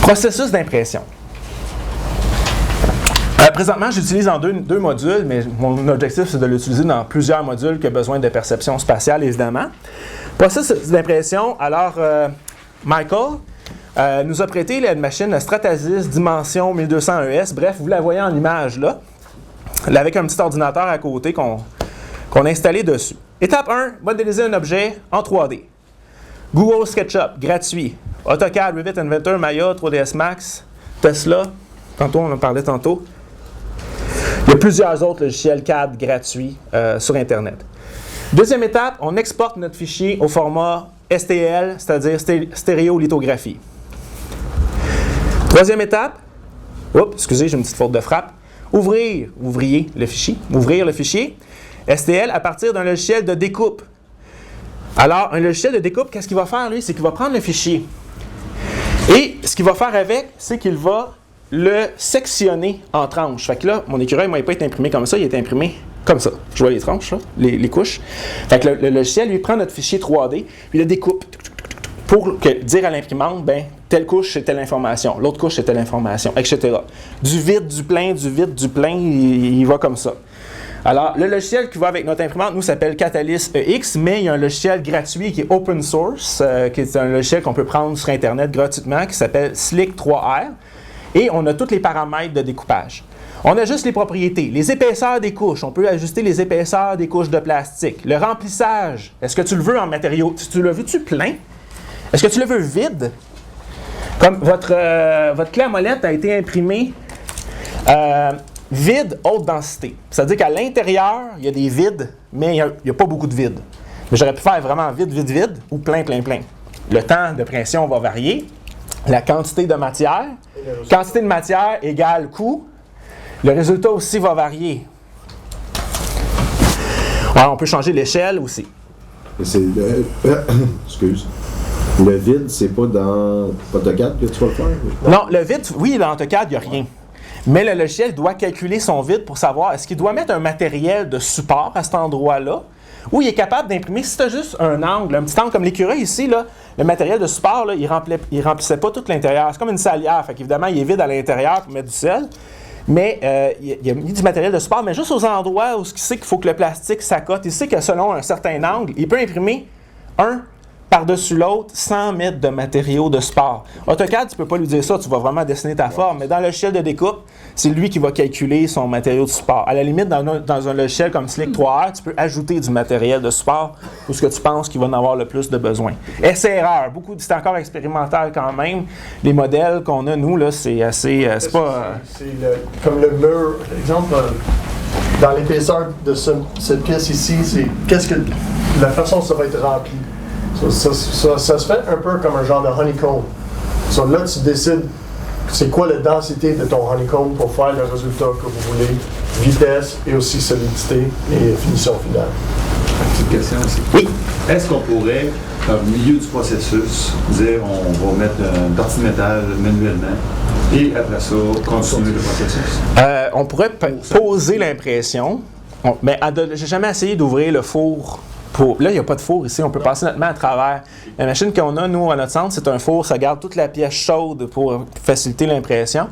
Processus d'impression. Présentement, j'utilise en deux modules, mais mon objectif, c'est de l'utiliser dans plusieurs modules qui ont besoin de perception spatiale, évidemment. Processus d'impression, alors, Michael nous a prêté une machine Stratasys Dimension 1200 ES. Bref, vous la voyez en image là, avec un petit ordinateur à côté qu'on a installé dessus. Étape 1, modéliser un objet en 3D. Google SketchUp, gratuit. AutoCAD, Revit, Inventor, Maya, 3ds Max, Tesla. Tantôt, on en parlait tantôt. Il y a plusieurs autres logiciels CAD gratuits sur Internet. Deuxième étape, on exporte notre fichier au format STL, c'est-à-dire stéréolithographie. Troisième étape, excusez, j'ai une petite faute de frappe. Ouvrir le fichier STL à partir d'un logiciel de découpe. Alors, un logiciel de découpe, qu'est-ce qu'il va faire, lui? C'est qu'il va prendre le fichier. Et ce qu'il va faire avec, c'est qu'il va le sectionner en tranches. Fait que là, mon écureuil ne va pas être imprimé comme ça, il est imprimé comme ça. Je vois les tranches, là, les couches. Fait que le logiciel, lui, prend notre fichier 3D, puis le découpe pour dire à l'imprimante, ben telle couche, c'est telle information, l'autre couche, c'est telle information, etc. Du vide, du plein, il va comme ça. Alors, le logiciel qui va avec notre imprimante, nous, s'appelle Catalyst EX, mais il y a un logiciel gratuit qui est open source, qui est un logiciel qu'on peut prendre sur Internet gratuitement, qui s'appelle Slick 3R. Et on a tous les paramètres de découpage. On ajuste les propriétés, les épaisseurs des couches. On peut ajuster les épaisseurs des couches de plastique. Le remplissage, est-ce que tu le veux en matériaux? Tu le veux-tu plein? Est-ce que tu le veux vide? Comme votre clé à molette a été imprimée vide, haute densité. C'est-à-dire qu'à l'intérieur, il y a des vides, mais il n'y a pas beaucoup de vide. Mais j'aurais pu faire vraiment vide, ou plein. Le temps de pression va varier. La quantité de matière. Quantité de matière égale coût. Le résultat aussi va varier. Alors, on peut changer l'échelle aussi. Excuse. Le vide, c'est pas dans AutoCAD que tu vas le faire? Non, le vide, oui, dans AutoCAD, il n'y a rien. Mais le logiciel doit calculer son vide pour savoir est-ce qu'il doit mettre un matériel de support à cet endroit-là, ou il est capable d'imprimer, si tu as juste un angle, un petit angle comme l'écureuil ici, là, le matériel de support, là, il remplissait pas tout l'intérieur. C'est comme une salière, fait qu'évidemment, il est vide à l'intérieur pour mettre du sel, mais il a mis du matériel de support, mais juste aux endroits où il sait qu'il faut que le plastique s'accote. Il sait que selon un certain angle, il peut imprimer un par-dessus l'autre sans mettre de matériaux de support. AutoCAD, tu ne peux pas lui dire ça, tu vas vraiment dessiner ta forme, mais dans le logiciel de découpe, c'est lui qui va calculer son matériau de support. À la limite, dans un logiciel comme Slick 3R, tu peux ajouter du matériel de support pour ce que tu penses qu'il va en avoir le plus de besoin. Essai-erreur, c'est encore expérimental quand même. Les modèles qu'on a, nous, là, c'est assez... c'est pas... comme le mur, par exemple, dans l'épaisseur de cette pièce ici, c'est la façon dont ça va être rempli. Ça se fait un peu comme un genre de honeycomb. Là, tu décides c'est quoi la densité de ton honeycomb pour faire le résultat que vous voulez, vitesse et aussi solidité et finition finale. Petite question aussi. Oui. Est-ce qu'on pourrait, au milieu du processus, dire on va mettre une partie de métal manuellement et après ça, continuer le processus? On pourrait poser l'impression, mais j'ai jamais essayé d'ouvrir le four. Là, il n'y a pas de four ici, on peut passer notre main à travers. La machine qu'on a, nous, à notre centre, c'est un four, ça garde toute la pièce chaude pour faciliter l'impression.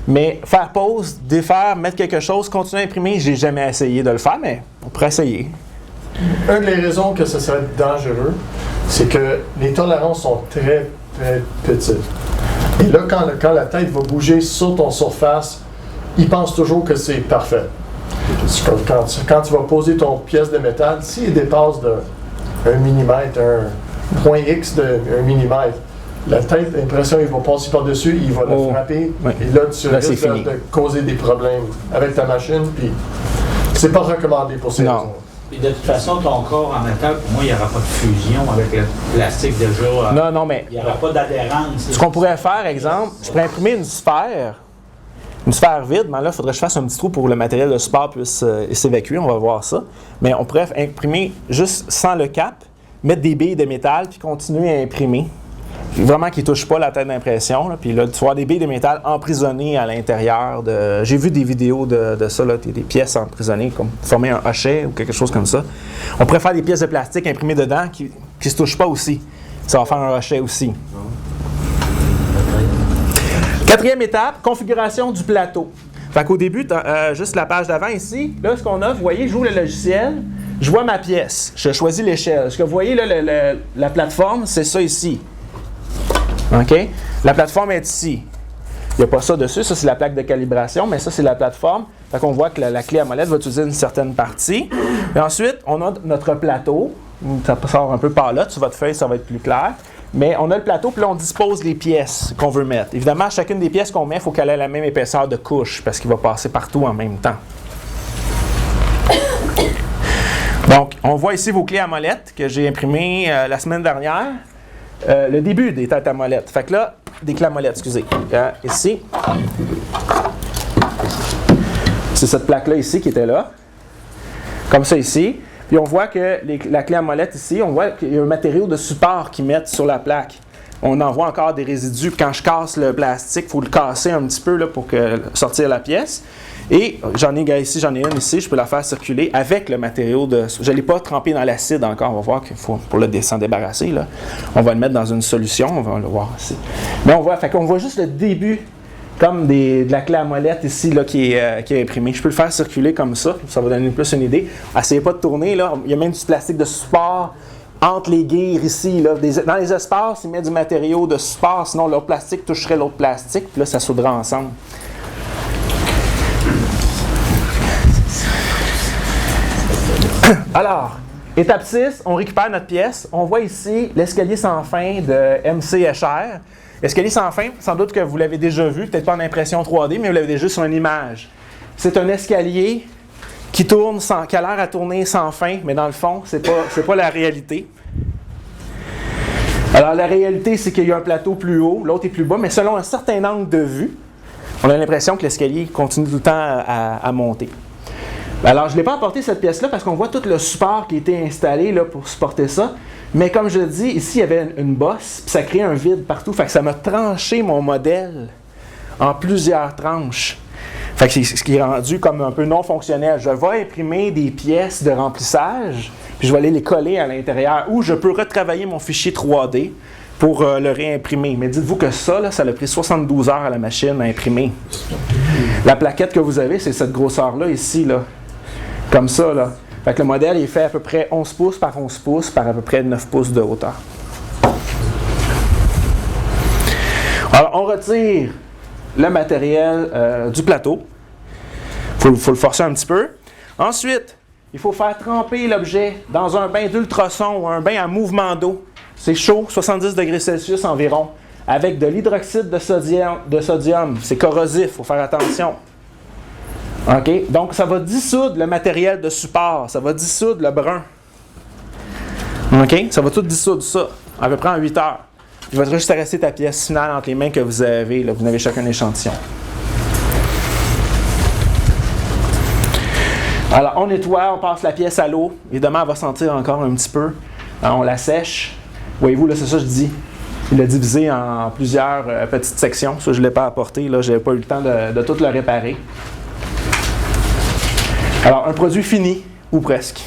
Mais faire pause, défaire, mettre quelque chose, continuer à imprimer, j'ai jamais essayé de le faire, mais on pourrait essayer. Une des raisons que ce serait dangereux, c'est que les tolérances sont très, très petites. Et là, quand la tête va bouger sur ton surface, il pense toujours que c'est parfait. Quand tu vas poser ton pièce de métal, s'il dépasse de 1 mm, un point X de 1 mm, la tête, l'impression, il va passer par-dessus, il va la frapper, et là, tu risques de causer des problèmes avec ta machine, puis c'est pas recommandé pour ces raisons. Et de toute façon, ton corps en métal, pour moi, il n'y aura pas de fusion avec le plastique déjà. Non, mais... Il n'y aura pas d'adhérence. Ce qu'on pourrait faire, exemple, je pourrais imprimer une sphère vide, mais là, il faudrait que je fasse un petit trou pour que le matériel de support puisse s'évacuer, on va voir ça. Mais on pourrait imprimer juste sans le cap, mettre des billes de métal, puis continuer à imprimer. Vraiment qu'ils ne touchent pas la tête d'impression. Puis là, tu vois des billes de métal emprisonnées à l'intérieur. J'ai vu des vidéos de ça, là, des pièces emprisonnées, comme former un hochet ou quelque chose comme ça. On pourrait faire des pièces de plastique imprimées dedans qui ne se touchent pas aussi. Ça va faire un hochet aussi. Quatrième étape, configuration du plateau. Fait qu'au début, juste la page d'avant ici, là, ce qu'on a, vous voyez, j'ouvre le logiciel, je vois ma pièce, je choisis l'échelle. Ce que vous voyez, là, la plateforme, c'est ça ici. OK? La plateforme est ici. Il n'y a pas ça dessus, ça c'est la plaque de calibration, mais ça c'est la plateforme. Fait qu'on voit que la clé à molette va utiliser une certaine partie. Et ensuite, on a notre plateau. Ça sort un peu par là, sur votre feuille, ça va être plus clair. Mais on a le plateau, puis là, on dispose les pièces qu'on veut mettre. Évidemment, chacune des pièces qu'on met, il faut qu'elle ait la même épaisseur de couche, parce qu'il va passer partout en même temps. Donc, on voit ici vos clés à molette que j'ai imprimées la semaine dernière. Le début des têtes à molette. Fait que là, des clés à molette, excusez. Ici. C'est cette plaque-là ici qui était là. Comme ça ici. Puis on voit que la clé à molette ici, on voit qu'il y a un matériau de support qu'ils mettent sur la plaque. On en voit encore des résidus. Quand je casse le plastique, il faut le casser un petit peu là, pour sortir la pièce. Et j'en ai une ici, je peux la faire circuler avec le matériau de... Je ne l'ai pas trempé dans l'acide encore, on va voir qu'il faut pour s'en débarrasser. Là. On va le mettre dans une solution, on va le voir ici. Mais on voit juste le début comme de la clé à molette ici là, qui est imprimée. Je peux le faire circuler comme ça va donner plus une idée. Essayez pas de tourner, là. Il y a même du plastique de support entre les guires ici. Là. Dans les espaces, ils mettent du matériau de support, sinon l'autre plastique toucherait l'autre plastique, puis là, ça soudera ensemble. Alors, étape 6, on récupère notre pièce. On voit ici l'escalier sans fin de MC Escher. Escalier sans fin, sans doute que vous l'avez déjà vu, peut-être pas en impression 3D, mais vous l'avez déjà sur une image. C'est un escalier qui tourne qui a l'air à tourner sans fin, mais dans le fond, c'est pas la réalité. Alors, la réalité, c'est qu'il y a un plateau plus haut, l'autre est plus bas, mais selon un certain angle de vue, on a l'impression que l'escalier continue tout le temps à monter. Alors, je ne l'ai pas apporté cette pièce-là parce qu'on voit tout le support qui a été installé là, pour supporter ça. Mais comme je le dis, ici, il y avait une bosse, puis ça crée un vide partout. Fait que ça m'a tranché mon modèle en plusieurs tranches. Fait que c'est ce qui est rendu comme un peu non fonctionnel. Je vais imprimer des pièces de remplissage, puis je vais aller les coller à l'intérieur. Ou je peux retravailler mon fichier 3D pour le réimprimer. Mais dites-vous que ça a pris 72 heures à la machine à imprimer. La plaquette que vous avez, c'est cette grosseur-là ici, là. Comme ça, là. Fait que le modèle est fait à peu près 11 pouces par 11 pouces par à peu près 9 pouces de hauteur. Alors, on retire le matériel du plateau. Il faut le forcer un petit peu. Ensuite, il faut faire tremper l'objet dans un bain d'ultrasons ou un bain à mouvement d'eau. C'est chaud, 70 degrés Celsius environ, avec de l'hydroxyde de sodium. C'est corrosif, il faut faire attention. OK? Donc, ça va dissoudre le matériel de support. Ça va dissoudre le brun. OK? Ça va tout dissoudre ça, à peu près en 8 heures. Il va juste rester ta pièce finale entre les mains que vous avez. Là, vous avez chacun un échantillon. Alors, on nettoie, on passe la pièce à l'eau. Évidemment, elle va sentir encore un petit peu. Alors, on la sèche. Voyez-vous, là, c'est ça que je dis. Il l'a divisé en plusieurs petites sections. Ça, je ne l'ai pas apporté. Je n'avais pas eu le temps de tout le réparer. Alors, un produit fini, ou presque.